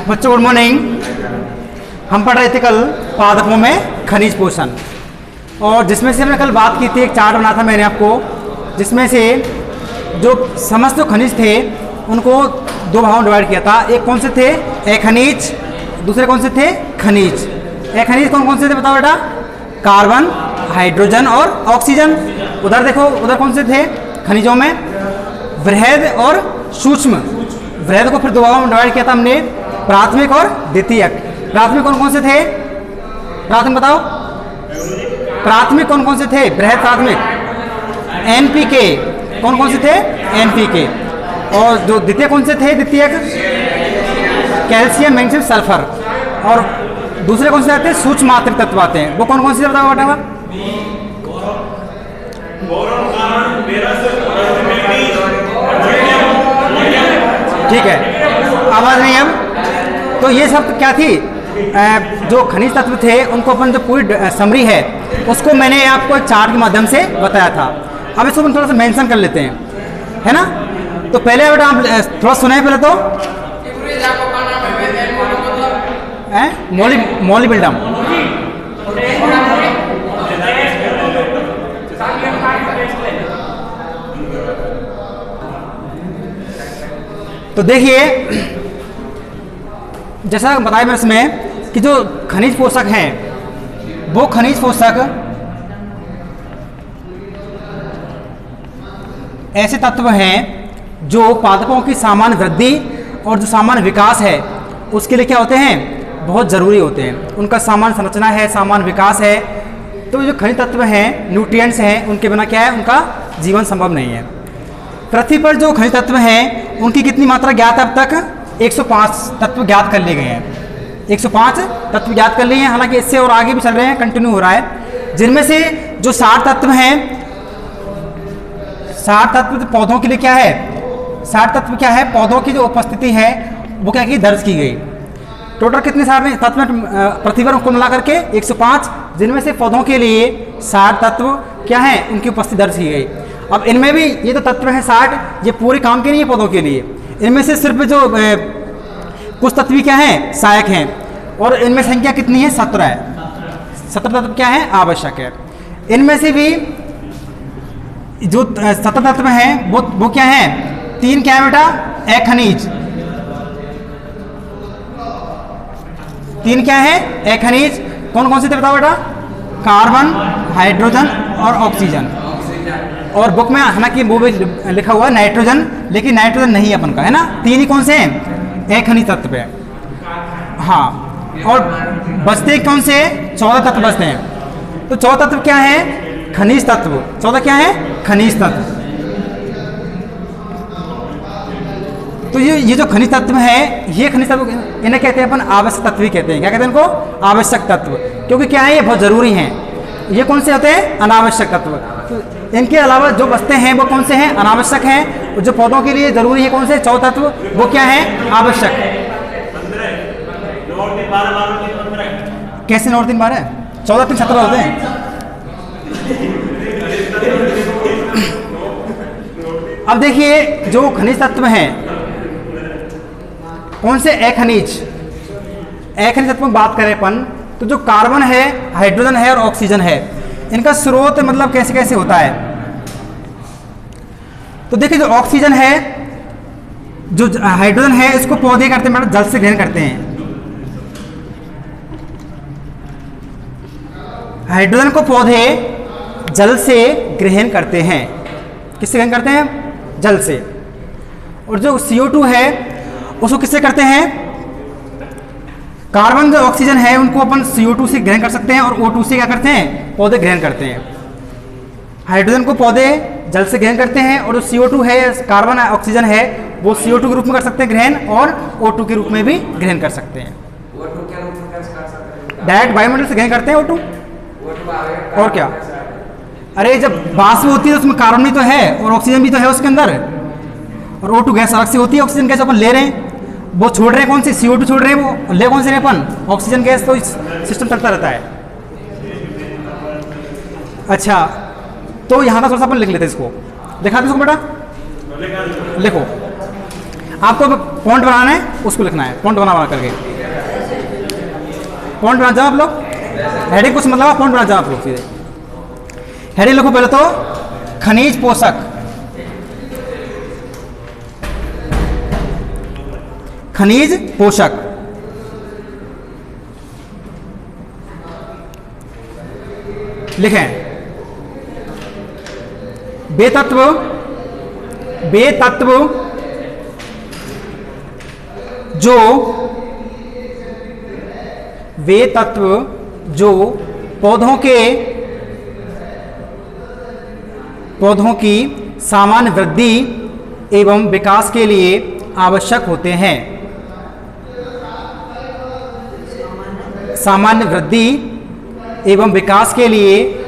बच्चों good morning. हम पढ़ रहे थे कल पादपों में खनिज पोषण, और जिसमें से हमने कल बात की थी, एक चार्ट बना था मैंने आपको, जिसमें से जो समस्त जो खनिज थे उनको दो भागों में डिवाइड किया था। एक कौन से थे? अखनिज। दूसरे कौन से थे? खनिज। अखनिज कौन कौन से थे बताओ बेटा? कार्बन, हाइड्रोजन और ऑक्सीजन। उधर देखो, उधर कौन से थे खनिजों में? वृहद और सूक्ष्म। वृहद को फिर दो भागों में डिवाइड किया था हमने, प्राथमिक और द्वितीयक। प्राथमिक कौन कौन से थे? प्राथमिक बताओ, प्राथमिक कौन कौन से थे? वृहद प्राथमिक एनपीके। कौन कौन से थे? एनपीके। और जो द्वितीय कौन से थे? द्वितीयक कैल्शियम, मैग्नीशियम, सल्फर। और दूसरे कौन से आते हैं? सूक्ष्म मात्रिक तत्व आते हैं। वो कौन कौन से बताओ बेटा? ठीक है, आवाज नहीं अब। तो ये सब क्या थी? जो खनिज तत्व थे उनको अपन जो पूरी समरी है उसको मैंने आपको चार्ट के माध्यम से बताया था। अब इसको थोड़ा सा मेंशन कर लेते हैं, है ना? तो पहले बेटा आप थोड़ा सुने पहले तो मोलिबिल्डम। तो देखिए, जैसा बताया मैंने इसमें कि जो खनिज पोषक हैं वो खनिज पोषक ऐसे तत्व हैं जो पादपों की सामान्य वृद्धि और जो सामान्य विकास है उसके लिए क्या होते हैं? बहुत ज़रूरी होते हैं। उनका सामान्य संरचना है, सामान्य विकास है। तो जो खनिज तत्व हैं, न्यूट्रिएंट्स हैं, उनके बिना क्या है? उनका जीवन संभव नहीं है। पृथ्वी पर जो खनिज तत्व हैं उनकी कितनी मात्रा ज्ञात है अब तक? 105 तत्व ज्ञात कर लिए गए हैं। 105 तत्व ज्ञात कर लिए हैं, हालांकि इससे और आगे भी चल रहे हैं, कंटिन्यू हो रहा है। जिनमें से जो 60 तत्व हैं, 60 तत्व तो पौधों के लिए क्या है? 60 तत्व क्या है? पौधों की जो उपस्थिति है वो क्या की? दर्ज की गई। टोटल कितने सारे तत्व पृथ्वी पर कुल मिलाकर के 105, जिनमें से पौधों के लिए 60 तत्व क्या है? उनकी उपस्थिति दर्ज की गई। अब इनमें भी ये जो तत्व हैं 60, ये पूरे काम के नहीं है पौधों के लिए। इनमें से सिर्फ जो कुछ तत्व क्या हैं? सहायक हैं। और इनमें संख्या कितनी है? 17 है। 17 तत्व क्या है? आवश्यक है। इनमें से भी जो 17 तत्व हैं वो क्या है? 3 क्या है बेटा? अखनिज। 3 क्या है? अखनिज। कौन कौन से थे बताओ बेटा? कार्बन, हाइड्रोजन और ऑक्सीजन। और बुक में हालांकि वो भी लिखा हुआ है नाइट्रोजन, लेकिन नाइट्रोजन नहीं है अपन का, है ना? 3 ही कौन से हैं? अखनिज तत्व है। हाँ, और बचते कौन से? 14 तत्व बचते हैं। तो 14 तत्व क्या है? खनिज तत्व। 14 क्या है? खनिज तत्व। तो ये जो खनिज तत्व है, ये खनिज तत्व इन्हें कहते हैं अपन आवश्यक तत्व ही कहते हैं। क्या कहते हैं इनको? आवश्यक तत्व। क्योंकि क्या है? ये बहुत जरूरी हैं। ये कौन से होते हैं? अनावश्यक तत्व। तो इनके अलावा जो बचते हैं वो कौन से हैं? अनावश्यक हैं। और जो पौधों के लिए जरूरी है कौन से? 14 तत्व, वो क्या है? आवश्यक। कैसे 9 3 12? 14 3 17 होते हैं। अब देखिए, जो खनिज तत्व हैं कौन से? अखनिज। अखनिज तत्व में बात करें अपन तो जो कार्बन है, हाइड्रोजन है और ऑक्सीजन है, इनका स्रोत मतलब कैसे कैसे होता है? तो देखिए, जो ऑक्सीजन है, जो हाइड्रोजन है, इसको पौधे करते हैं, जल से ग्रहण करते हैं। हाइड्रोजन को पौधे जल से ग्रहण करते हैं। किससे ग्रहण करते हैं? जल से। और जो CO2 है उसको किससे करते हैं? कार्बन जो ऑक्सीजन है उनको अपन CO2 से ग्रहण कर सकते हैं, और O2 से क्या करते हैं? पौधे ग्रहण करते हैं। हाइड्रोजन को पौधे जल से ग्रहण करते हैं, और जो CO2 है, कार्बन ऑक्सीजन है, वो CO2 के रूप में कर सकते हैं ग्रहण, और O2 के रूप में भी ग्रहण कर सकते हैं। डायरेक्ट वायुमंडल से ग्रहण करते हैं O2। और क्या? अरे जब वाष्प होती है तो उसमें कार्बन भी तो है और ऑक्सीजन भी तो है उसके अंदर, और O2 गैस अलग से होती है। ऑक्सीजन गैस अपन ले रहे हैं, वो छोड़ रहे हैं कौन सी? CO2 छोड़ रहे हैं, वो ले कौन से रहे अपन? Oxygen gas. तो इस सिस्टम चलता रहता है। अच्छा, तो यहाँ का थोड़ा सा अपन लिख लेते हैं इसको। दिखा दो इसको बेटा, लिखो। आपको पॉइंट बनाना है, उसको लिखना है, पॉइंट बना करके पॉइंट बना जाओ आप लोग। हेडिंग कुछ मतलब पॉइंट बना जाओ आप लोग सीधे। हेडिंग लिखो पहले तो खनिज पोषक, खनिज पोषक। लिखें वे तत्व जो पौधों की सामान्य वृद्धि एवं विकास के लिए आवश्यक होते हैं। सामान्य वृद्धि एवं विकास के लिए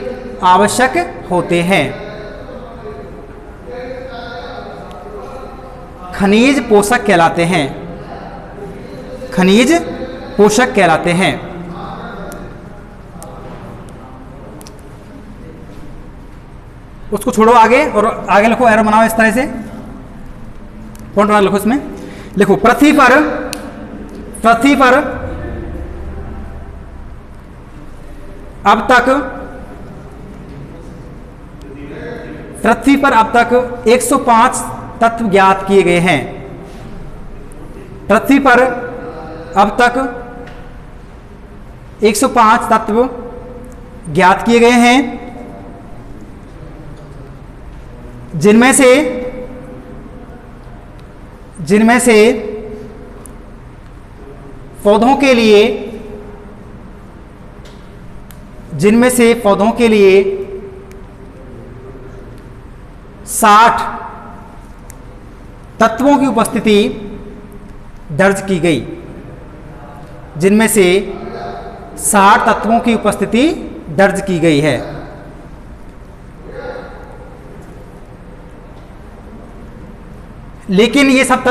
आवश्यक होते हैं। खनिज पोषक कहलाते हैं, खनिज पोषक कहलाते हैं। उसको छोड़ो आगे, और आगे लिखो, एरो बनाओ इस तरह से, पॉइंट बना लिखो इसमें। लिखो पृथ्वी पर अब तक 105 तत्व ज्ञात किए गए हैं। पृथ्वी पर अब तक 105 तत्व ज्ञात किए गए हैं, जिनमें से पौधों के लिए 60 तत्वों की उपस्थिति दर्ज की गई, जिनमें से 60 तत्वों की उपस्थिति दर्ज की गई है। लेकिन ये सब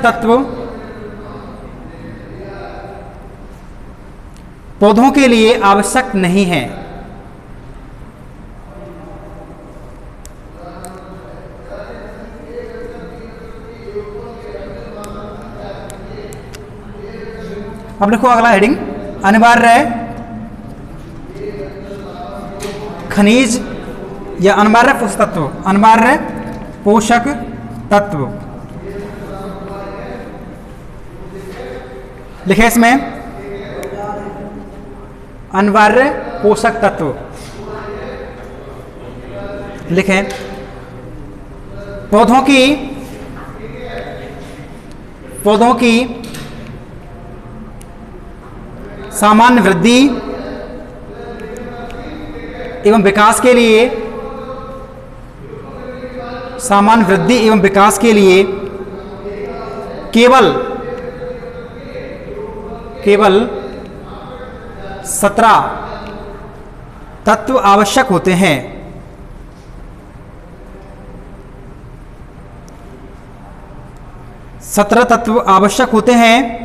तत्व पौधों के लिए आवश्यक नहीं है। अब देखो अगला हेडिंग, अनिवार्य खनिज या अनिवार्य पोषक तत्व, अनिवार्य पोषक तत्व। लिखे इसमें अनिवार्य पोषक तत्व। लिखें पौधों की सामान्य वृद्धि एवं विकास के लिए केवल 17 तत्व आवश्यक होते हैं। तत्व आवश्यक होते हैं।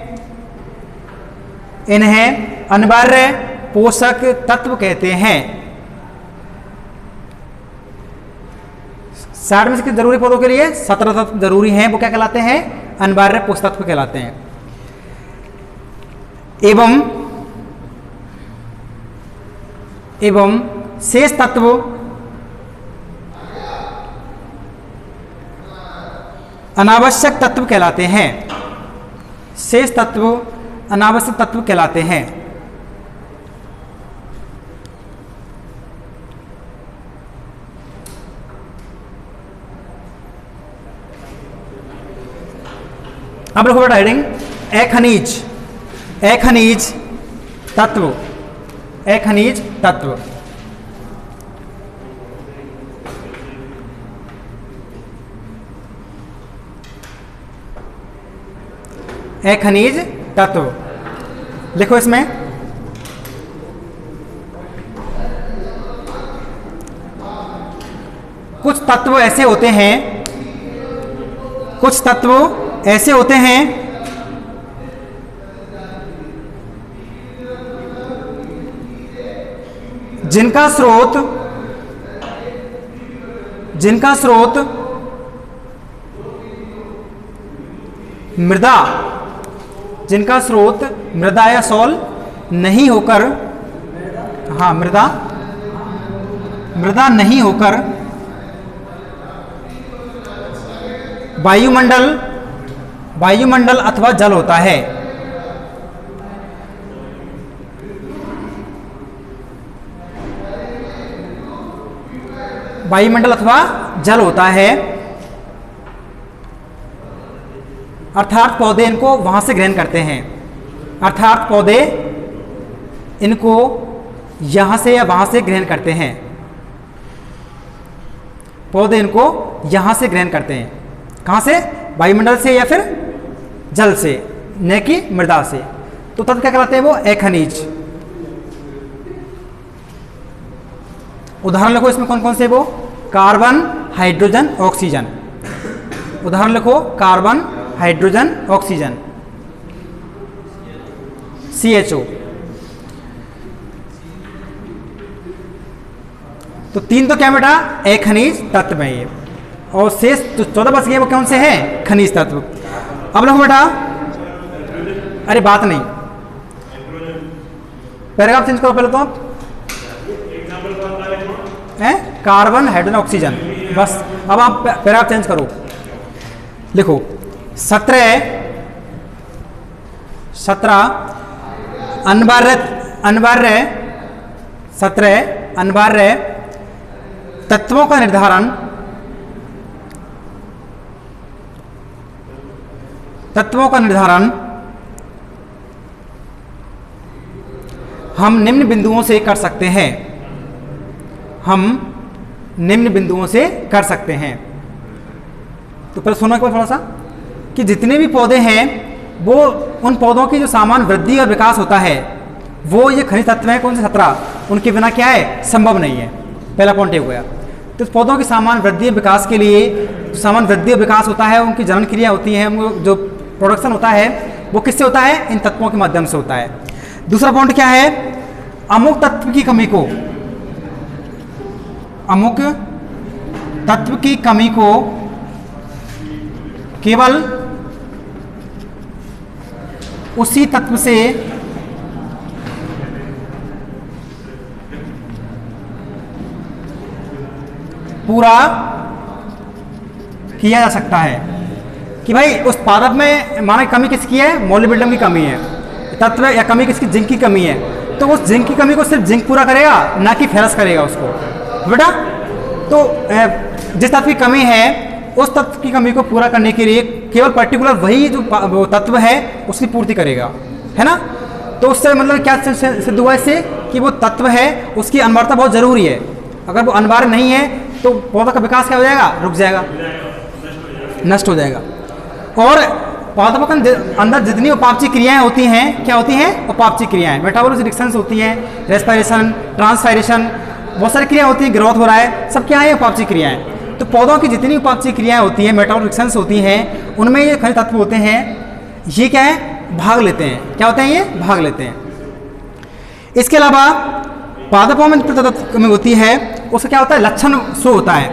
इन्हें अनिवार्य पोषक तत्व कहते हैं। 60 में से जरूरी पौधों के लिए 17 तत्व जरूरी हैं, वो क्या कहलाते हैं? अनिवार्य पोषक तत्व कहलाते हैं। एवं शेष तत्व अनावश्यक तत्व कहलाते हैं। शेष तत्व अनावश्यक तत्व कहलाते हैं। अब देखो बेटा हेडिंग अखनिज तत्व। अखनिज तत्व अखनिज तत्व लिखो इसमें कुछ तत्व ऐसे होते हैं जिनका स्रोत मृदा, जिनका स्रोत मृदा या सॉल नहीं होकर, हाँ मृदा नहीं होकर वायुमंडल अथवा जल होता है। वायुमंडल अथवा जल होता है, अर्थात पौधे इनको वहां से ग्रहण करते हैं। अर्थात पौधे इनको यहां से या वहां से ग्रहण करते हैं। पौधे इनको यहां से ग्रहण करते हैं। कहां से? वायुमंडल से या फिर जल से, न कि मृदा से। तो तत्व क्या कहलाते हैं? वो अखनिज। उदाहरण लिखो इसमें कौन कौन से? वो कार्बन, हाइड्रोजन, ऑक्सीजन। उदाहरण लिखो कार्बन, हाइड्रोजन, ऑक्सीजन, CHO। तो 3 तो क्या बेटा? अखनिज तत्व है ये, और शेष जो 14 बच गए वो कौन से हैं? खनिज तत्व। अब लिखो बेटा, अरे बात नहीं, पैराग्राफ चेंज करो पहले तो आप। कार्बन, हाइड्रोजन, ऑक्सीजन, बस। अब आप पैराग्राफ चेंज करो, लिखो 17 अनिवार्य तत्वों का निर्धारण हम निम्न बिंदुओं से कर सकते हैं। तो पहले सुनो एक बार थोड़ा सा, कि जितने भी पौधे हैं वो उन पौधों की जो सामान्य वृद्धि और विकास होता है वो ये खनिज तत्व हैं। कौन से? 17। उनके बिना क्या है? संभव नहीं है। पहला पॉइंट ये हो गया। तो पौधों की सामान्य वृद्धि और विकास के लिए सामान्य वृद्धि और विकास होता है, उनकी जनन क्रिया होती है, जो प्रोडक्शन होता है वो किससे होता है? इन तत्वों के माध्यम से होता है। दूसरा पॉइंट क्या है? अमुक तत्व की कमी को केवल उसी तत्व से पूरा किया जा सकता है। कि भाई उस पादप में माना कमी किसकी है? मोलिब्डेनम की कमी है। तत्व या कमी किसकी? जिंक की कमी है। तो उस जिंक की कमी को सिर्फ जिंक पूरा करेगा, ना कि फेरस करेगा उसको बेटा। तो जिस तत्व की कमी है उस तत्व की कमी को पूरा करने के लिए केवल पर्टिकुलर वही जो तत्व है उसकी पूर्ति करेगा, है ना। तो उससे मतलब क्या सिद्ध हुआ इससे? कि वो तत्व है उसकी अनिवार्यता बहुत जरूरी है। अगर वो अनिवार्य नहीं है तो पौधा का विकास क्या हो जाएगा? रुक जाएगा, नष्ट हो जाएगा। और पौधों के अंदर जितनी उपापचय क्रियाएं होती हैं, क्या होती हैं? उपापचय क्रियाएं, मेटाबॉलिक रिएक्शंस होती हैं, रेस्पिरेशन, ट्रांसपायरेशन, बहुत सारी क्रिया होती हैं, ग्रोथ हो रहा है, सब क्या है? उपापचय क्रियाएं। तो पौधों की जितनी उपापचय क्रियाएं होती हैं, मेटाबॉलिक रिएक्शंस होती हैं, उनमें ये खनिज तत्व होते हैं, ये क्या है? भाग लेते हैं। क्या होते हैं? ये भाग लेते हैं। इसके अलावा पादपों में तत्व कमी होती है, उसका क्या होता है? लक्षण शो होता है।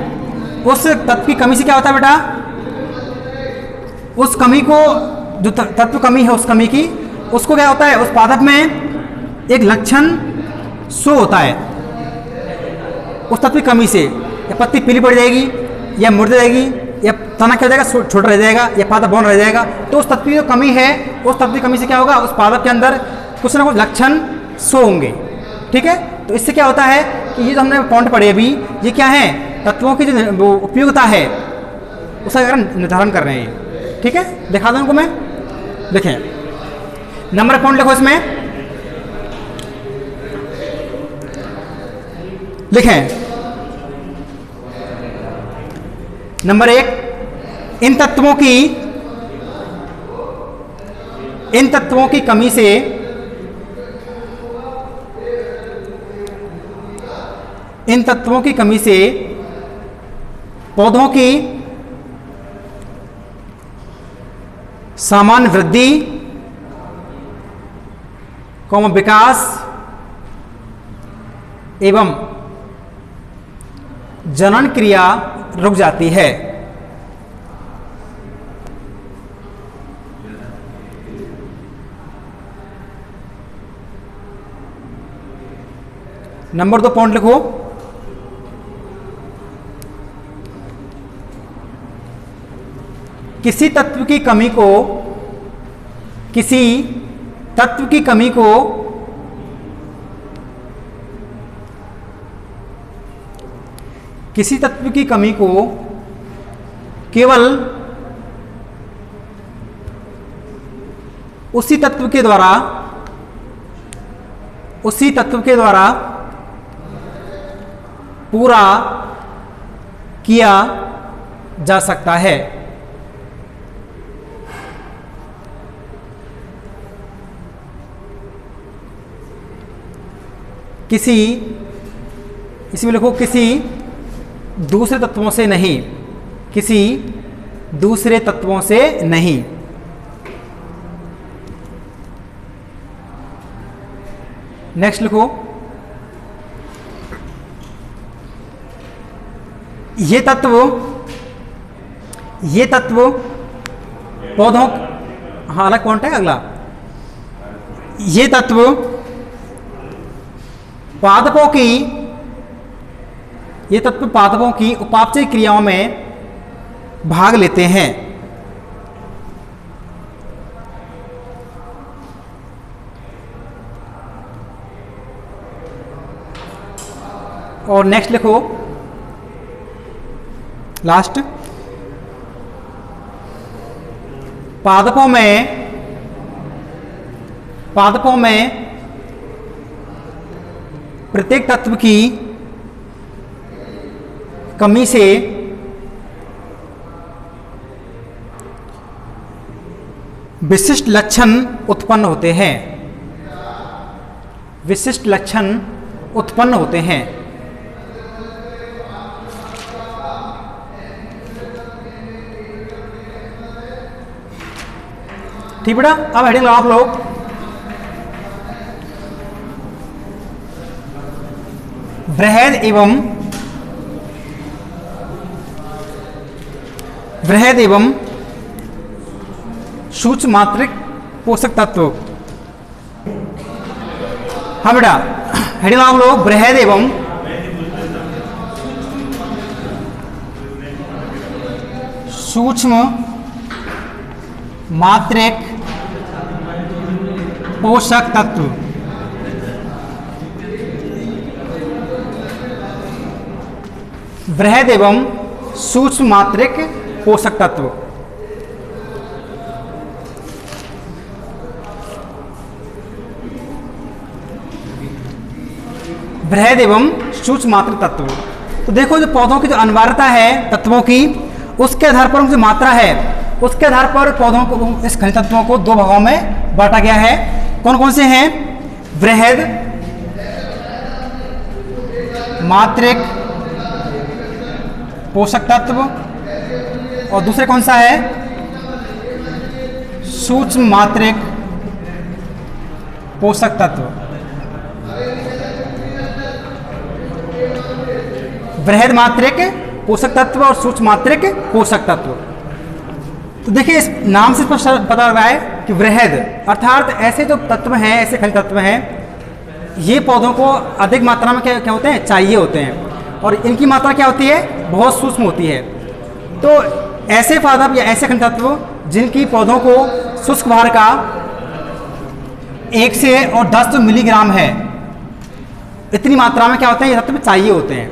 उस तत्व की कमी से क्या होता है बेटा? उस कमी को, जो तत्व कमी है उस कमी की, उसको क्या होता है? उस पादप में एक लक्षण शो होता है उस तत्व की कमी से। या पत्ती पीली पड़ जाएगी, या मुड़ जाएगी, या तना क्या हो जाएगा? छोटा रह जाएगा, या पादप बौन रह जाएगा। तो उस तत्व की जो कमी है, उस तत्व की कमी से क्या होगा? उस पादप के अंदर कुछ ना कुछ लक्षण शो होंगे। ठीक है। तो इससे क्या होता है कि ये जो हमने पॉइंट पढ़े अभी, ये क्या है? तत्वों की जो उपयोगिता है उसका निर्धारण कर रहे हैं। ठीक है, दिखा दूं उनको मैं। देखें, नंबर पॉइंट लिखो इसमें, लिखें नंबर 1, इन तत्वों की कमी से पौधों की सामान्य वृद्धि, विकास एवं जनन क्रिया रुक जाती है। नंबर 2 पॉइंट लिखो, किसी तत्व की कमी को किसी तत्व की कमी को किसी तत्व की कमी को केवल उसी तत्व के द्वारा पूरा किया जा सकता है। किसी, इसमें लिखो किसी दूसरे तत्वों से नहीं, किसी दूसरे तत्वों से नहीं। नेक्स्ट लिखो, ये तत्व पौधों, हाँ अलग पॉइंट है अगला, ये तत्व पादपों की उपापचय क्रियाओं में भाग लेते हैं। और नेक्स्ट लिखो लास्ट, पादपों में प्रत्येक तत्व की कमी से विशिष्ट लक्षण उत्पन्न होते हैं, विशिष्ट लक्षण उत्पन्न होते हैं। ठीक बेटा, अब हेडिंग लगाओ आप लोग, वृहद एवं सूक्ष्म मात्रिक पोषक तत्व। हाँ बेटा, हेडिंग लगाओ आप लोग, वृहद एवं सूक्ष्म मात्रिक पोषक तत्व। वृहद एवं सूक्ष्म मात्रिक पोषक तत्व। वृहद एवं सूक्ष्म मात्रिक तत्व। तो देखो, जो पौधों की जो अनिवार्यता है तत्वों की, उसके आधार पर उनकी मात्रा है, उसके आधार पर पौधों को, इस खनिज तत्वों को दो भागों में बांटा गया है। कौन कौन से हैं? वृहद मात्रिक पोषक तत्व, और दूसरे कौन सा है? सूक्ष्म मात्रिक पोषक तत्व। वृहद मात्रिक पोषक तत्व और सूक्ष्म मात्रिक पोषक तत्व। तो देखिए, इस नाम से पता लग रहा है कि वृहद अर्थात ऐसे जो तत्व हैं, ऐसे खनिज तत्व हैं, ये पौधों को अधिक मात्रा में क्या होते हैं? चाहिए होते हैं, और इनकी मात्रा क्या होती है? बहुत सूक्ष्म होती है। तो ऐसे पादप या ऐसे खनिज तत्व जिनकी पौधों को शुष्क भार का 1 से और 10 मिलीग्राम है, इतनी मात्रा में क्या होते हैं? ये तत्व चाहिए होते हैं।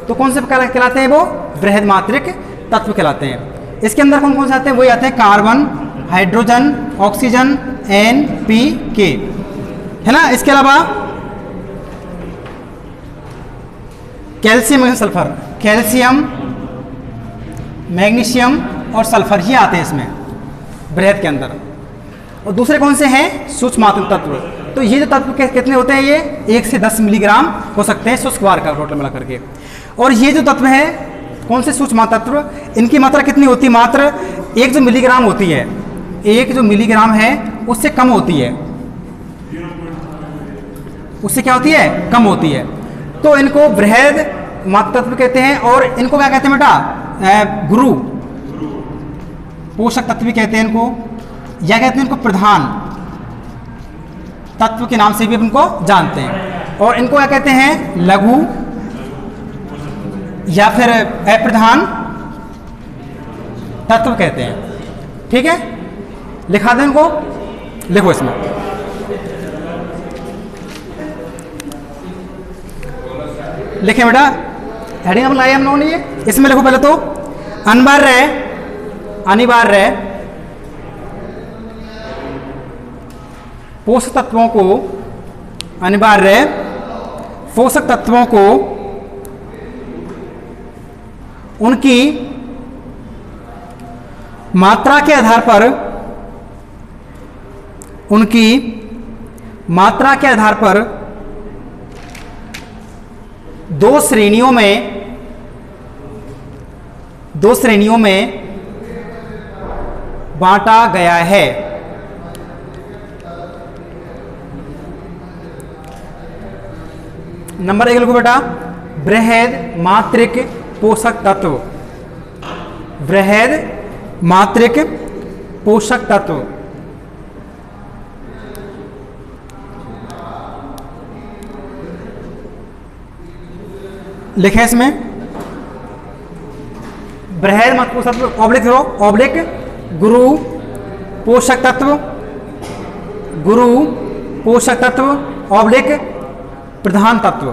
तो कौन से कहलाते हैं? वो वृहद मात्रिक तत्व कहलाते हैं। इसके अंदर कौन कौन से आते हैं? वही आते हैं कार्बन, हाइड्रोजन, ऑक्सीजन, NPK, है ना। इसके अलावा कैल्शियम, सल्फर, कैल्शियम, मैग्नीशियम और सल्फर, ये आते हैं इसमें वृहद के अंदर। और दूसरे कौन से हैं? सूक्ष्म मात्रिक तत्व। तो ये जो तत्व कितने होते हैं? ये 1 से 10 मिलीग्राम हो सकते हैं शुष्क भार का टोटल मिला करके। और ये जो तत्व है, कौन से सूक्ष्म तत्व, इनकी मात्रा कितनी होती है? मात्र 1 जो मिलीग्राम होती है, 1 जो मिलीग्राम है उससे कम होती है, उससे क्या होती है? कम होती है। तो इनको वृहद मात्रिक तत्व कहते हैं। और इनको क्या कहते हैं बेटा? गुरु पोषक तत्व भी कहते हैं इनको, या कहते हैं इनको प्रधान तत्व के नाम से भी इनको जानते हैं। और इनको क्या कहते हैं, लघु या फिर अप्रधान तत्व कहते हैं। ठीक है, लिखा दें इनको, लिखो इसमें। लिखें बेटा, हेडिंग अब लाई हम लोगों ने ये, इसमें लिखो पहले तो अनिवार्य पोषक तत्वों को, अनिवार्य पोषक तत्वों को उनकी मात्रा के आधार पर, उनकी मात्रा के आधार पर दो श्रेणियों में बांटा गया है। नंबर 1 लिखो बेटा, बृहद मात्रिक पोषक तत्व, बृहद मात्रिक पोषक तत्व। लिखे इसमें बृहद मात्रिक पोषक तत्व, ऑब्लिक करो, ऑब्लिक गुरु पोषक तत्व, गुरु पोषक तत्व, ऑब्लिक प्रधान तत्व।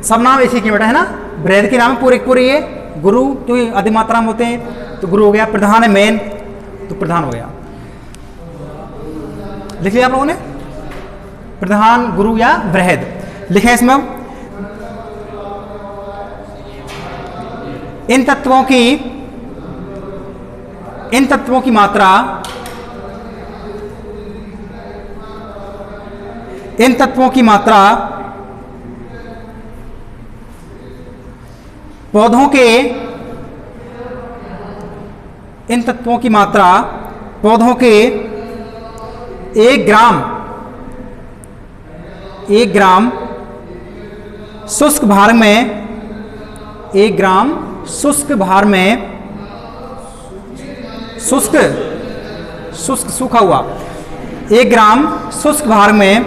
सब नाम ऐसे के बेटा है ना, बृहद के नाम है पूरे पूरे ये, गुरु तो अधिक मात्रा में होते हैं तो गुरु हो गया, प्रधान है मेन तो प्रधान हो गया। लिख लिया आप लोगों ने, प्रधान गुरु या बृहद। लिखें इसमें इन तत्वों की मात्रा, इन तत्वों की मात्रा पौधों के, इन तत्वों की मात्रा पौधों के 1 ग्राम शुष्क भार में, 1 ग्राम शुष्क भार में, शुष्क सूखा हुआ 1 ग्राम शुष्क भार में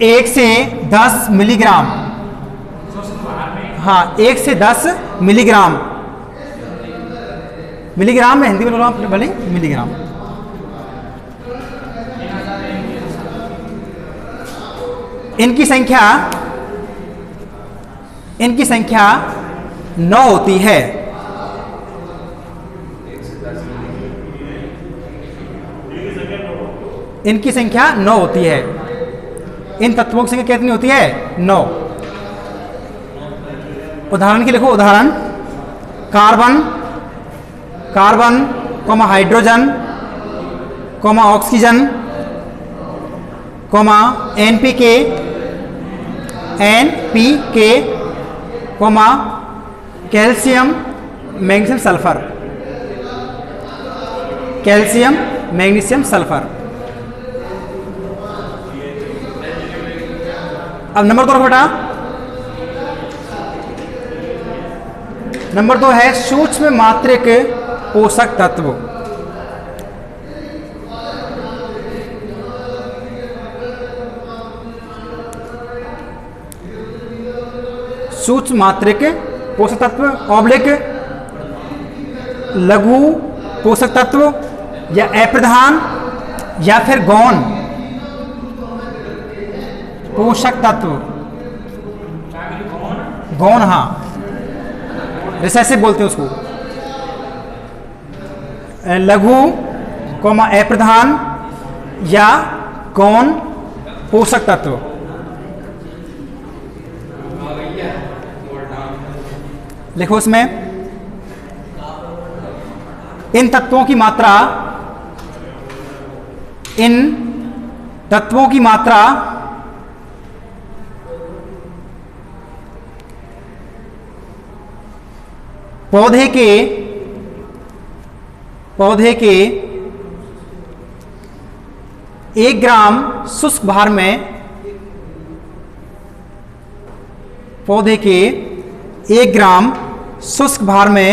1 से 10 मिलीग्राम, हाँ 1 से 10 मिलीग्राम, मिलीग्राम में हिंदी में बोल भले मिलीग्राम। इनकी संख्या 9 होती है। इनकी संख्या 9 होती है। इन तत्वों की संख्या कितनी होती है? 9। उदाहरण के लिखो, उदाहरण carbon, hydrogen, oxygen, NPK, calcium, magnesium, sulphur, calcium, magnesium, sulphur. अब नंबर 2 बेटा, नंबर 2 है सूक्ष्म मात्रिक पोषक तत्व। सूक्ष्म मात्रिक पोषक तत्व ऑब्लिक लघु पोषक तत्व या अप्रधान या फिर गौण पोषक तत्व। गौण, हाँ रिसेसिव बोलते हैं उसको। लघु अप्रधान या गौण पोषक तत्व। लिखो इसमें इन तत्वों की मात्रा, इन तत्वों की मात्रा पौधे के 1 ग्राम शुष्क भार में, पौधे के 1 ग्राम शुष्क भार में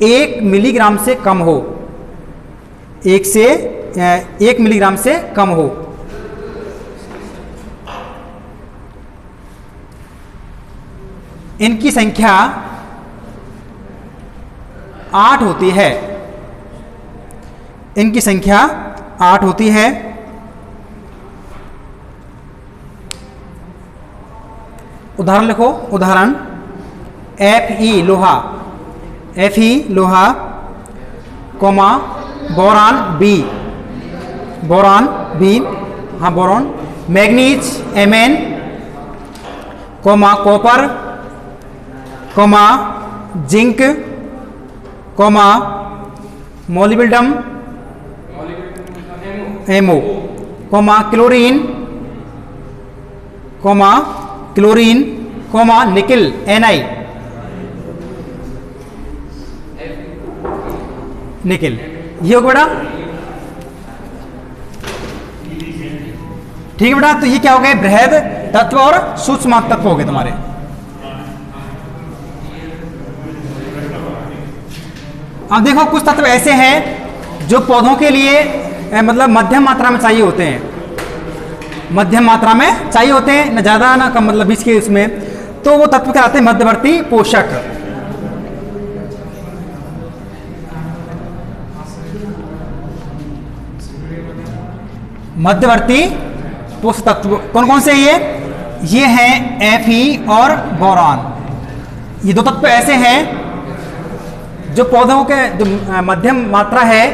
1 मिलीग्राम से कम हो, 1 मिलीग्राम से कम हो। इनकी संख्या 8 होती है। इनकी संख्या 8 होती है। उदाहरण लिखो। उदाहरण Fe लोहा, Fe लोहा, comma boron B, boron B, हाँ boron, manganese Mn, comma copper, comma zinc, comma molybdenum MO, comma chlorine, comma nickel Ni, nickel. ये हो बेटा, ठीक है बेटा। तो ये क्या हो गए? बृहद तत्व और सूक्ष्म तत्व हो गए तुम्हारे। अब देखो कुछ तत्व ऐसे हैं जो पौधों के लिए मतलब मध्यम मात्रा में चाहिए होते हैं, मध्यम मात्रा में चाहिए होते हैं, न ज़्यादा ना कम, मतलब बीच के उसमें। तो वो तत्व कहलाते हैं मध्यवर्ती पोषक। मध्यवर्ती पोषक तत्व कौन कौन से? ये हैं Fe और बोरान। ये दो तत्व ऐसे हैं जो पौधों के जो मध्यम मात्रा है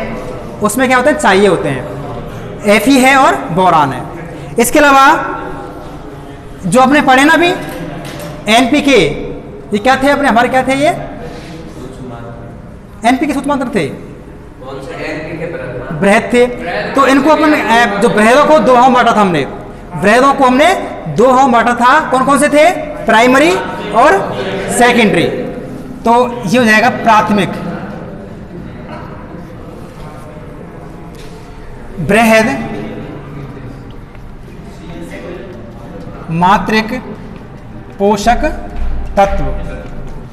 उसमें क्या होते हैं? चाहिए होते हैं। Fe है और बोरान है। इसके अलावा जो अपने पढ़े ना भी NPK, ये क्या थे अपने? हमारे क्या थे? ये NPK सूक्ष्म मात्रा थे, बृहद थे। तो इनको अपन जो बृहदों को 2 भागों में बांटा था हमने, बृहदों को हमने 2 भागों में बांटा था। कौन कौन से थे? प्राइमरी और सेकेंडरी। तो ये हो जाएगा प्राथमिक, बृहद, मात्रिक पोषक तत्व।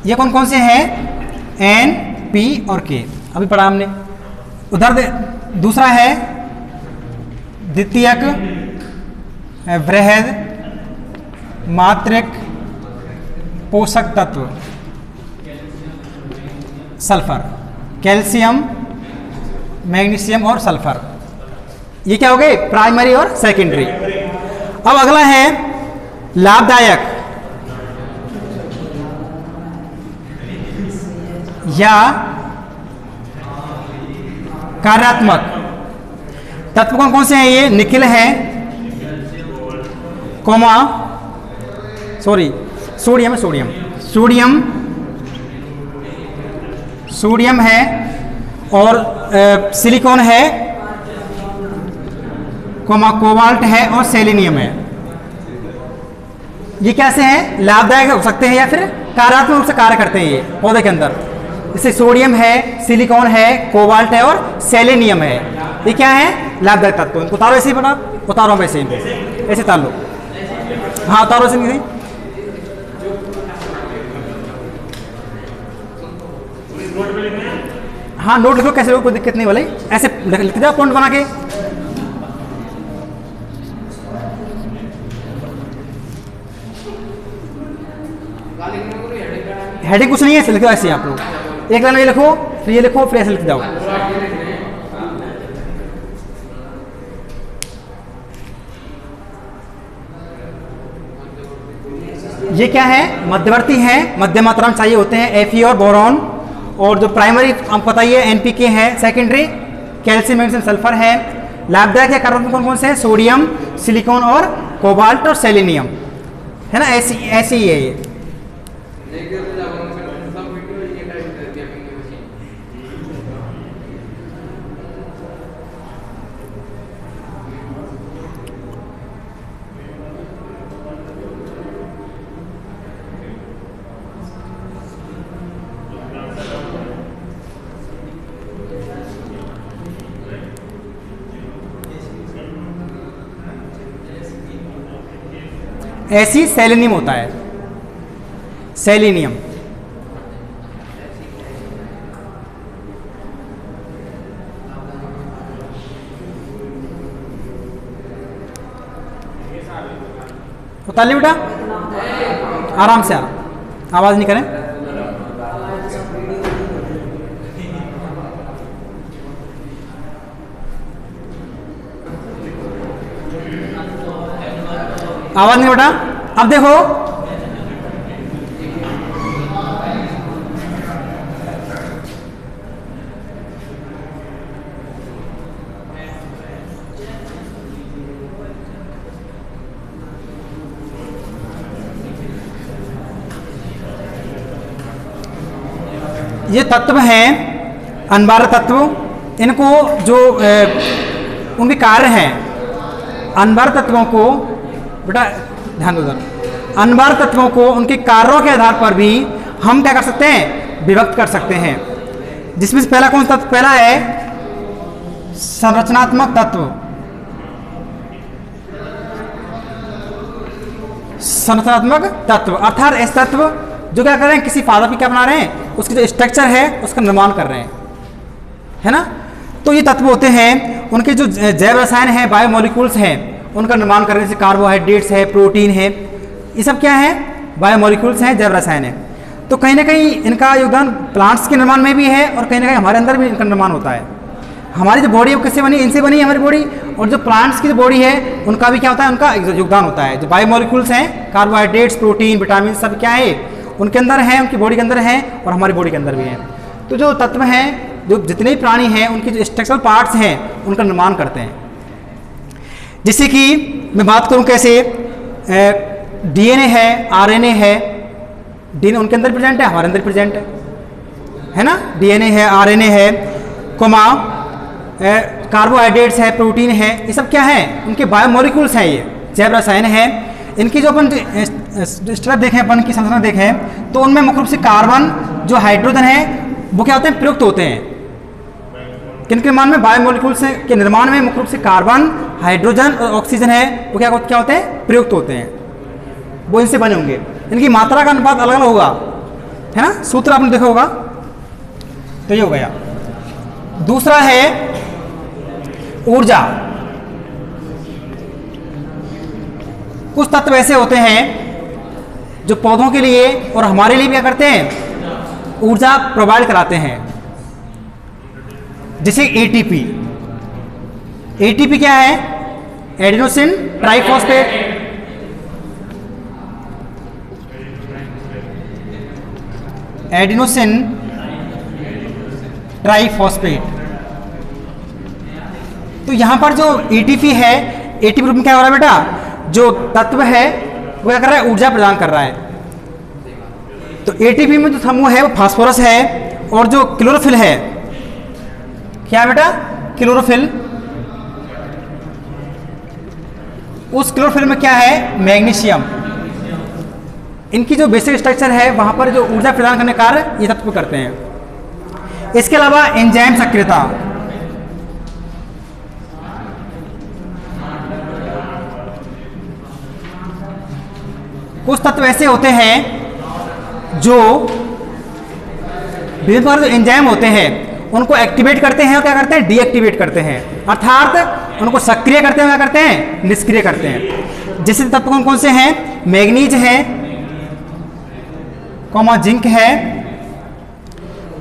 ये कौन कौन से हैं? N, P और K, अभी पढ़ा हमने। उधर दूसरा है द्वितीयक, बृहद, मात्रिक पोषक तत्व, सल्फर, कैल्शियम, मैग्नीशियम और सल्फर। ये क्या हो गए? प्राइमरी और सेकेंडरी। अब अगला है लाभदायक या कार्यात्मक तत्व कौन कौन से हैं? ये निकिल है, कोमा सोडियम है, सोडियम है और सिलिकॉन है, कोमा कोबाल्ट है और सेलेनियम है। ये कैसे हैं? लाभदायक हो सकते हैं या फिर कार्यात्मक रूप से कार्य करते हैं ये पौधे के अंदर। जैसे सोडियम है, सिलिकॉन है, कोबाल्ट है और सेलेनियम है। ये क्या है? लाभदायक तत्व। इनको उतारो ऐसे ही बना, उतारो वैसे ही, ऐसे उतार लो। हाँ उतारो ऐसे नहीं। हाँ नोट लिखो, कैसे लिखो, कोई दिक्कत नहीं वाली, ऐसे लिख जाओ पॉइंट बना के। हेडिंग कुछ नहीं है, लिखो ऐसे आप लोग। एक लाइन ये लिखो, फिर ये लिखो, फिर ऐसे लिख जाओ। ये क्या है? मध्यवर्ती हैं, मध्य मात्रा में चाहिए होते हैं, Fe और बोरॉन। और जो प्राइमरी आपको पता ही है NPK है, सेकेंडरी कैल्शियम, मैग्नीशियम, सल्फर है। लाभदायक है कार्बन कौन कौन से हैं? सोडियम, सिलिकॉन और कोबाल्ट और सेलेनियम, है ना। ऐसी ही है ये। ऐसी सेलेनियम होता है, सेलेनियम। उतार ली बेटा, आराम से, आवाज नहीं करें। आवाज नहीं बेटा। अब देखो, ये तत्व हैं अनबार तत्व, इनको जो उनके कार्य हैं, अनबार तत्वों को बेटा ध्यान दो, अनबार तत्वों को उनके कार्यों के आधार पर भी हम क्या कर सकते हैं, विभक्त कर सकते हैं। जिसमें से पहला कौन सा तत्व, पहला है संरचनात्मक तत्व। संरचनात्मक तत्व अर्थात ऐसे तत्व जो क्या कर रहे हैं, किसी पदार्थ की क्या बना रहे हैं, उसकी जो स्ट्रक्चर है उसका निर्माण कर रहे हैं, है ना। तो ये तत्व होते हैं, उनके जो जैव रसायन है, बायोमोलिक्यूल्स हैं, उनका निर्माण करने से कार्बोहाइड्रेट्स है, प्रोटीन है, ये सब क्या है, बायोमोलिक्यूल्स हैं, जैव रसायन है। तो कहीं ना कहीं इनका योगदान प्लांट्स के निर्माण में भी है और कहीं ना कहीं हमारे अंदर भी इनका निर्माण होता है। हमारी जो बॉडी है वो किससे बनी, इनसे बनी है हमारी बॉडी, और जो प्लांट्स की जो बॉडी है उनका भी क्या होता है, उनका योगदान होता है। जो बायोमोलिक्यूल्स हैं, कार्बोहाइड्रेट्स, प्रोटीन, विटामिन, सब क्या है, उनके अंदर है, उनकी बॉडी के अंदर है और हमारी बॉडी के अंदर भी है। तो जो तत्व हैं, जो जितने भी प्राणी हैं, उनके जो स्ट्रक्चरल पार्ट्स हैं उनका निर्माण करते हैं। जैसे कि मैं बात करूं कैसे, डीएनए है, आरएनए है, डीएनए उनके अंदर प्रेजेंट है, हमारे अंदर प्रेजेंट है ना। डीएनए है, आरएनए है, कोमा कार्बोहाइड्रेट्स है, प्रोटीन है, ये सब क्या है, उनके बायोमोलिक्यूल्स हैं, ये जैव रसायन है। इनकी जो अपन स्ट्रक्चर देखें, अपन की संरचना देखें, तो उनमें मुख्य रूप से कार्बन, जो हाइड्रोजन है, वो क्या होते हैं, प्रयुक्त होते हैं। किनके निर्माण में, बायोमोलिक्यूल्स के निर्माण में मुख्य रूप से कार्बन, हाइड्रोजन और ऑक्सीजन है, वो क्या होते हैं, प्रयुक्त होते हैं, वो इनसे बने होंगे। इनकी मात्रा का अनुपात अलग अलग होगा, है ना, सूत्र आपने देखा होगा। तो ये हो गया। दूसरा है ऊर्जा। कुछ तत्व ऐसे होते हैं जो पौधों के लिए और हमारे लिए क्या करते हैं, ऊर्जा प्रोवाइड कराते हैं। जैसे एटीपी। एटीपी क्या है, एडिनोसिन ट्राइफॉस्फेट। Adenosine triphosphate. तो यहां पर जो एटीपी है, एटीपी ग्रुप में क्या हो रहा है बेटा, जो तत्व है वो क्या कर रहा है, ऊर्जा प्रदान कर रहा है। तो एटीपी में जो समूह है वो फास्फोरस है, और जो क्लोरोफिल है, क्या है बेटा, क्लोरोफिल। उस क्लोरोफिल में क्या है, मैग्नीशियम। इनकी जो बेसिक स्ट्रक्चर है वहां पर जो ऊर्जा प्रदान करने का कार्य ये तत्व करते हैं। इसके अलावा एंजाइम सक्रियता। कुछ तत्व ऐसे होते हैं जो विभिन्न प्रकार के एंजाइम होते हैं, उनको एक्टिवेट करते हैं और क्या करते हैं, डीएक्टिवेट करते हैं, अर्थात उनको सक्रिय करते हैं, क्या करते हैं, निष्क्रिय करते हैं। जैसे तत्व कौन कौन से हैं, मैग्नीज है, कोमा जिंक है,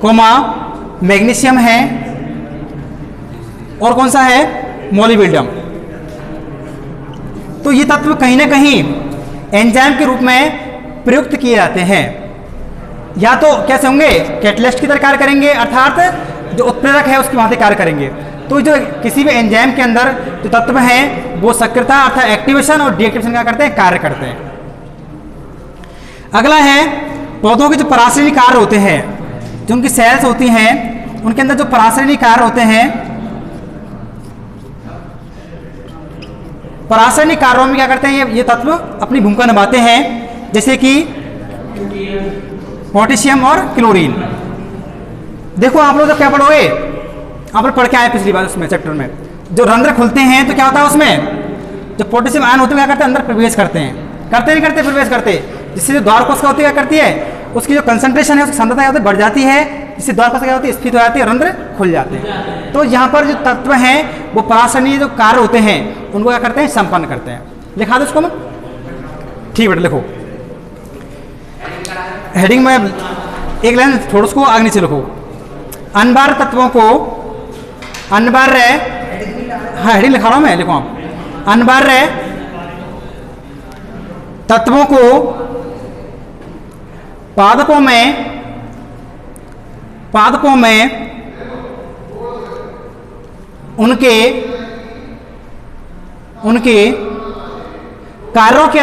कोमा मैग्नीशियम है, और कौन सा है, मोलिब्डेनम। तो ये तत्व कहीं ना कहीं एंजाइम के रूप में प्रयुक्त किए जाते हैं। या तो कैसे होंगे, कैटलिस्ट की तरह कार्य करेंगे, अर्थात जो उत्प्रेरक है उसकी भांति कार्य करेंगे। तो जो किसी भी एंजाइम के अंदर जो तत्व हैं वो सक्रियता अर्थात एक्टिवेशन और डीएक्टिवेशन क्या करते हैं, कार्य करते हैं। अगला है पौधों के जो पराश्रयणी कार्य होते हैं, जो उनकी सेल्स होती हैं उनके अंदर जो पराश्रयणी कार्य होते हैं, पराश्रयणी कार्यों में क्या करते हैं, ये तत्व अपनी भूमिका निभाते हैं। जैसे कि पोटेशियम और क्लोरीन। देखो आप लोग जब क्या पढ़ोगे, आप लोग पढ़ के आए पिछली बार उसमें चैप्टर में, जो रंध्र खुलते हैं तो क्या होता है उसमें, जो पोटेशियम आयन होते हैं क्या करते हैं, अंदर प्रवेश करते हैं, करते नहीं करते, प्रवेश करते, जिससे जो द्वार कोशिका होती है क्या करती है, उसकी जो कंसंट्रेशन है, उसकी सांद्रता क्या होती है, बढ़ जाती है, जिससे द्वार कोशिका क्या होती है, स्फीत हो जाती है, रंध्र खुल जाते हैं। तो यहाँ पर जो तत्व हैं वो परासरणीय जो कार्य होते हैं उनको क्या करते हैं, संपन्न करते हैं। लिखा दो उसको मैं, ठीक बेटा लिखो। हेडिंग में एक लाइन थोड़ा उसको आगे नीचे लिखो। अनबार तत्वों को अनबार्य, हाँ हेडिंग लिखा रहा हूं मैं, लिखो आप। अनबार्य तत्वों को पादपों में उनके कार्यों के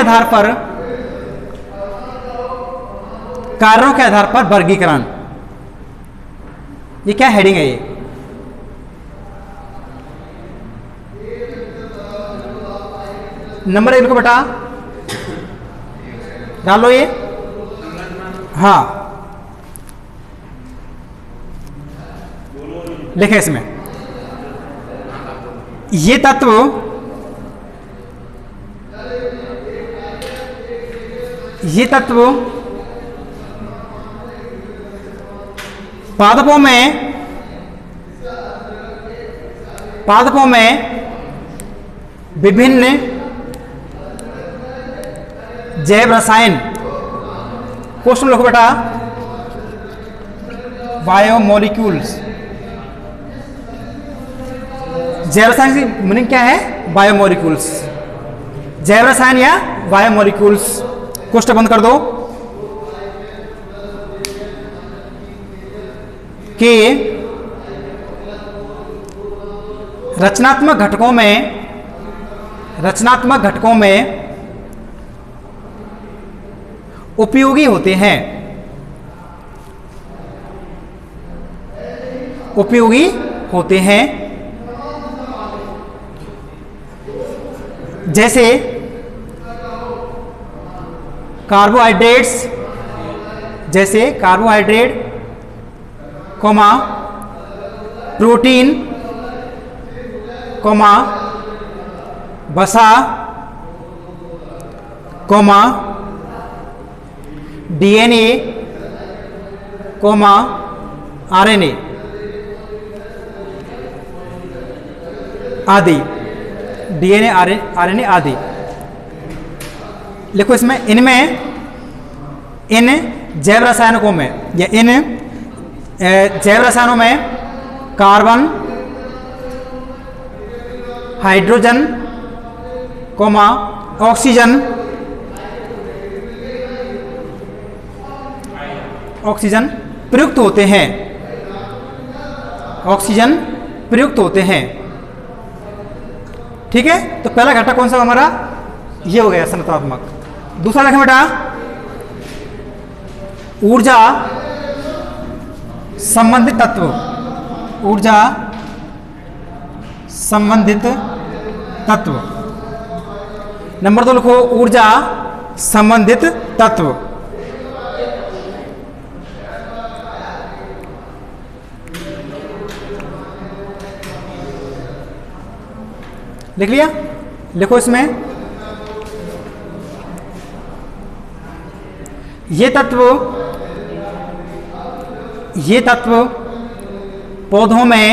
आधार पर वर्गीकरण। ये क्या हेडिंग है, ये नंबर 1 को बेटा डालो ये, हाँ लिखे इसमें। ये तत्व पादपों में विभिन्न जैव रसायन, क्वेश्चन लिखो बेटा, बायोमोलिक्यूल्स। जैव रसायन की मीनिंग क्या है, बायोमोलिक्यूल्स, जैव रसायन या बायोमोलिक्यूल्स। क्वेश्चन बंद कर दो कि रचनात्मक घटकों में उपयोगी होते हैं, जैसे कार्बोहाइड्रेट, कोमा प्रोटीन, कोमा वसा, कोमा डीएनए, कोमा आरएनए आदि, डीएनए आरएनए आदि। लिखो इसमें, इन जैव रसायनों में या इन जैव रसायनों में कार्बन, हाइड्रोजन, कोमा ऑक्सीजन प्रयुक्त होते हैं, ठीक है। तो पहला घटक कौन सा हमारा, ये हो गया संरचनात्मक। दूसरा देखें बेटा, ऊर्जा संबंधित तत्व। नंबर 2 लिखो, ऊर्जा संबंधित तत्व। लिख लिया, लिखो इसमें, ये तत्व पौधों में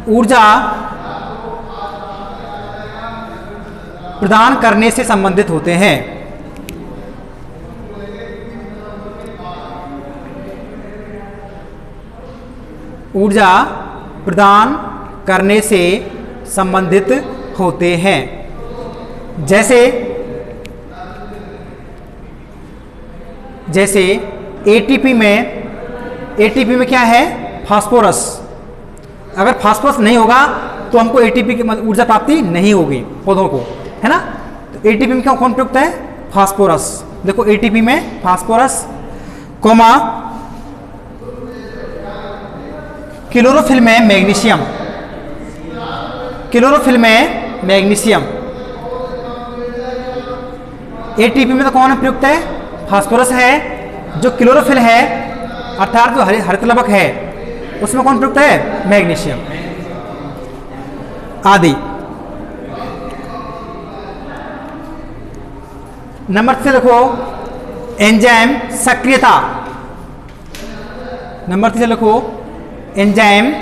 ऊर्जा प्रदान करने से संबंधित होते हैं। ऊर्जा प्रदान करने से संबंधित होते हैं, जैसे एटीपी में क्या है, फास्फोरस। अगर फास्फोरस नहीं होगा तो हमको एटीपी की ऊर्जा प्राप्ति नहीं होगी पौधों को, है ना। तो एटीपी में क्या कौन प्रयुक्त है, फास्फोरस। देखो एटीपी में फास्फोरस, कोमा क्लोरोफिल में मैग्नीशियम। एटीपी में तो कौन प्रयुक्त है, फास्फोरस है। जो क्लोरोफिल है अर्थात जो हरितलवक है उसमें कौन प्रयुक्त है, मैग्नीशियम आदि। नंबर से लिखो एंजाइम सक्रियता। नंबर से लिखो एंजाइम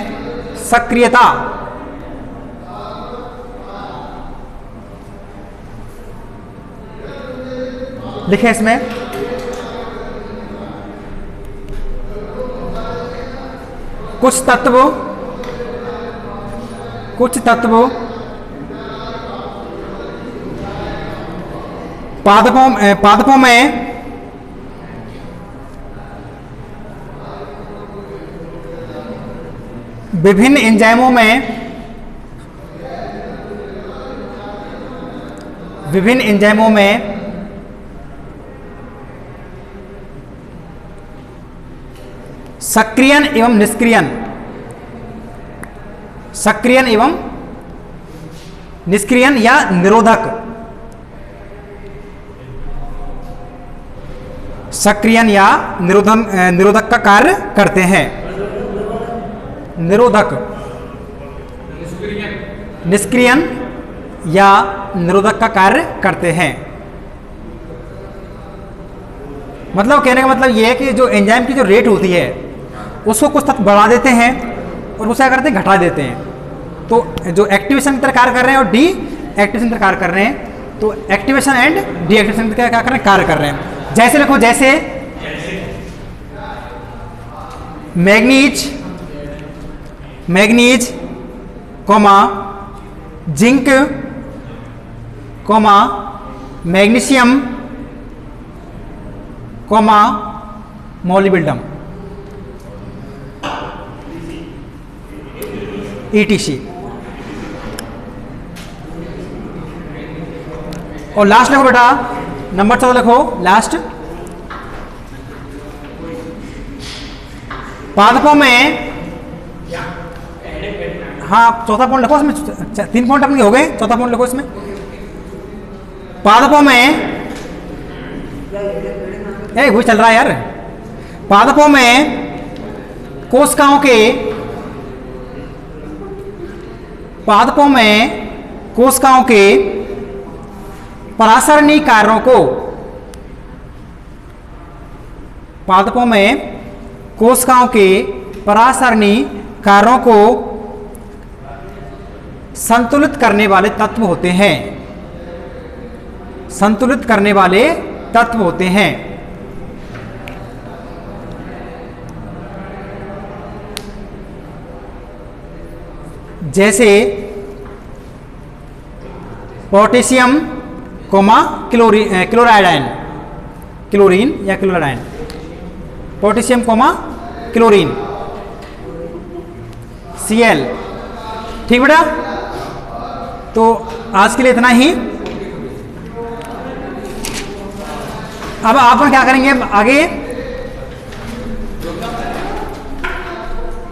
सक्रियता। लिखे इसमें कुछ तत्व पादपों में विभिन्न एंजाइमों में सक्रियन एवं निष्क्रियन या निरोधक, सक्रियन या निरोधक का कार्य करते हैं। निरोधक, निष्क्रियन या निरोधक का कार्य करते हैं। मतलब कहने का मतलब ये है कि जो एंजाइम की जो रेट होती है उसको कुछ तत्व बढ़ा देते हैं और उसे क्या करते हैं, घटा देते हैं। तो जो एक्टिवेशन की तरह कार्य कर रहे हैं और डी एक्टिवेशन की तरह कार्य कर रहे हैं, तो एक्टिवेशन एंड डी एक्टिवेशन की तरह क्या कर रहे हैं, कार्य कर रहे हैं। जैसे लिखो, जैसे manganese comma zinc comma magnesium comma molybdenum ETC। और लास्ट लिखो बेटा, नंबर 14 लिखो लास्ट। पादपों में, हाँ चौथा पॉइंट लिखो इसमें, 3 पॉइंट अपने हो गए, चौथा पॉइंट लिखो इसमें। पादपों में वही चल रहा है यार। पादपों में कोशिकाओं के परासरणी कार्यों को, पादपों में कोशिकाओं के परासरणी कार्यों को संतुलित करने वाले तत्व होते हैं। संतुलित करने वाले तत्व होते हैं। जैसे पोटेशियम कोमा क्लोरीन या chloride, potassium comma chlorine Cl। ठीक बेटा, तो आज के लिए इतना ही। अब आप क्या करेंगे आगे,